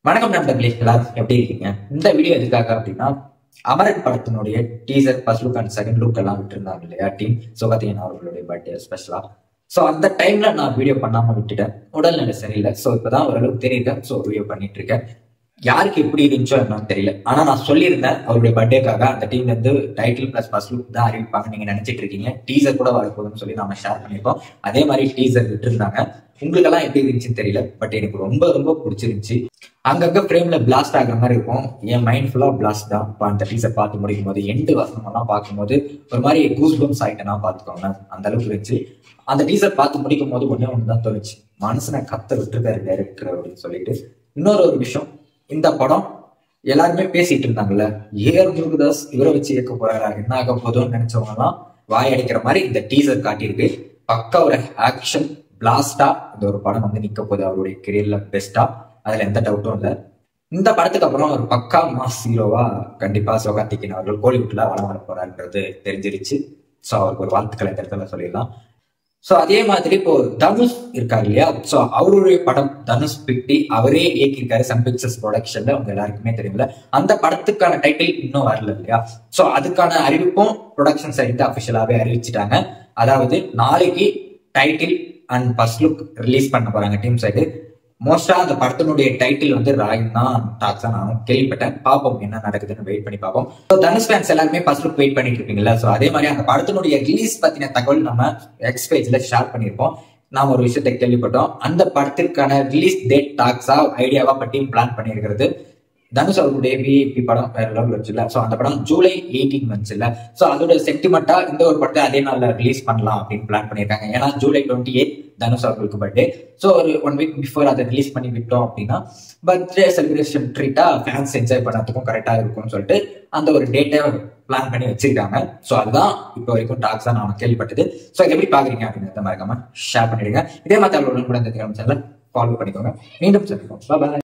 வணக்கம் நண்பர்களே, எல்லாரும் எப்படி இருக்கீங்க? இந்த வீடியோ எதுக்காக அப்படின்னா, அமரன் படத்தினுடைய teaser first look and second look எல்லாம் விட்டுருந்தாங்க இல்லையா டீம் சிவகார்த்திகேயன் அவர்களுடைய பர்த்டே ஸ்பெஷலா. ஸோ அந்த டைம்ல நான் வீடியோ பண்ணாம விட்டுட்டேன். உடல்நிலை சரியில்லை. ஸோ இப்பதான் ஓரளவுக்கு தெரியுது. ஸோ வீடியோ பண்ணிட்டு இருக்கேன். யாருக்கு எப்படி இருந்துச்சோ என்னன்னு தெரியல. ஆனா நான் சொல்லியிருந்தேன் அவருடைய பர்த்டேக்காக அந்த டீம்ல இருந்து டைட்டில் பிளஸ் ஃபர்ஸ்ட் லுக் தான் அறிவிப்பாங்க நீங்க நினைச்சிட்டு இருக்கீங்க. டீசர் கூட வரப்போகுதுன்னு சொல்லி நாம ஷேர் பண்ணிருக்கோம். அதே மாதிரி டீசர் விட்டுருந்தாங்க. உங்களுக்கு எல்லாம் எப்படி இருந்துச்சுன்னு தெரியல. பட் எனக்கு ரொம்ப ரொம்ப பிடிச்சிருந்துச்சு. அங்கங்க ஃப்ரேம்ல பிளாஸ்ட் ஆகிற மாதிரி இருக்கும். என் மைண்ட் ஃபுல்லா பிளாஸ்ட் தான். அந்த டீசர் பார்த்து முடிக்கும் போது எண்டு வசனம் எல்லாம் பார்க்கும்போது ஒரு மாதிரி கூஸ் பம்ஸ் ஆயிட்டேன்னா பாத்துக்கோங்க. அந்த அளவுக்கு இருந்துச்சு. அந்த டீசர் பார்த்து முடிக்கும் போது ஒன்னே ஒண்ணுதான் தோணுச்சு, மனசுனை கத்த விட்டுருக்காரு டைரக்டர் அப்படின்னு சொல்லிட்டு. இன்னொரு விஷயம், இந்த படம் எல்லாருமே பேசிட்டு இருந்தாங்கல்ல, ஏஆர் முருகதாஸ் இவரை வச்சு இயக்க போறாரா, என்ன ஆக போதும்னு நினைச்சவங்க எல்லாம் வாய் அடிக்கிற மாதிரி இந்த டீசர் காட்டியிருக்கு. பக்கா ஒரு ஆக்ஷன் பிளாஸ்டா இந்த ஒரு படம் வந்து நிக்க போகுது அவருடைய கெரியர்ல பெஸ்டா. அதுல எந்த டவுட்டும் இல்லை. இந்த படத்துக்கு அப்புறம் ஒரு பக்கா மாஸ் ஹீரோவா கண்டிப்பா சிவகார்த்திகேயன் அவர்கள் கோலிவுட்ல வளம் வர போறாருன்றது தெரிஞ்சிருச்சு. ஸோ அவருக்கு ஒரு வாழ்த்துக்களை இந்த இடத்துல சொல்லிடலாம். ஸோ அதே மாதிரி இப்போ தனுஷ் இருக்காரு இல்லையா, ஸோ அவருடைய படம் தனுஷ் பிக்டி அவரே இயக்கியிருக்காரு சன் பிக்சர்ஸ் ப்ரொடக்ஷன்ல. அவங்க எல்லாருக்குமே தெரியும்ல. அந்த படத்துக்கான டைட்டில் இன்னும் வரல இல்லையா. ஸோ அதுக்கான அறிவிப்பும் ப்ரொடக்ஷன் சைடு அபிஷியலாவே அறிவிச்சிட்டாங்க. அதாவது நாளைக்கு title and first look release பண்ண போறாங்க டீம் சைடு. மோஸ்டா அந்த படத்தினுடைய டைட்டில் வந்து ராயன் தான் டாக்ஸா நானும் கேள்விப்பட்டேன். பார்ப்போம் என்ன நடக்குதுன்னு வெயிட் பண்ணி பார்ப்போம். தனுஷ் ஃபேன்ஸ் எல்லாருமே ஃபர்ஸ்ட் லுக் வெயிட் பண்ணிட்டு இருப்பீங்களா. ஸோ அதே மாதிரி அந்த படத்தினுடைய ரிலீஸ் பத்தின தகவல் நம்ம எக்ஸ் பேஜ்ல ஷேர் பண்ணியிருப்போம். நாம ஒரு விஷயத்தை கேள்விப்பட்டோம். அந்த படத்திற்கான ரிலீஸ் டேட் டாக்ஸா ஐடியாவா டீம் பிளான் பண்ணியிருக்கிறது. தனுஷ் அவருடைய விஐபி படம் வேற லெவல் வச்சுல. ஸோ அந்த படம் ஜூலை 18 வந்துச்சுல்ல. ஸோ அதோட சென்டிமெண்டா இந்த ஒரு படத்தை அதே நாள்ல ரிலீஸ் பண்ணலாம் அப்படின்னு பிளான் பண்ணியிருக்காங்க. ஏன்னா ஜூலை 28 தனுஷ் அவர்களுக்கு பர்த்டே. ஸோ ஒரு 1 வீக் பிஃபோர் அதை ரிலீஸ் பண்ணி விட்டோம் அப்படின்னா பர்த்டே செலிப்ரேஷன் ட்ரீட்டா ஃபேன்ஸ் என்ஜாய் பண்ணதுக்கும் கரெக்டா இருக்கும்னு சொல்லிட்டு அந்த ஒரு டேட்டை பிளான் பண்ணி வச்சிருக்காங்க. ஸோ அதுதான் இப்போ வரைக்கும் டாக்ஸா நான் கேள்விப்பட்டது. ஸோ இதை எப்படி பாக்குறீங்க அப்படின்றத மறக்காம ஷேர் பண்ணிடுங்க. இதே மாதிரி கூட இந்த சேனல் ஃபாலோ பண்ணிக்கோங்க. மீண்டும் சந்திப்போம். பாய்.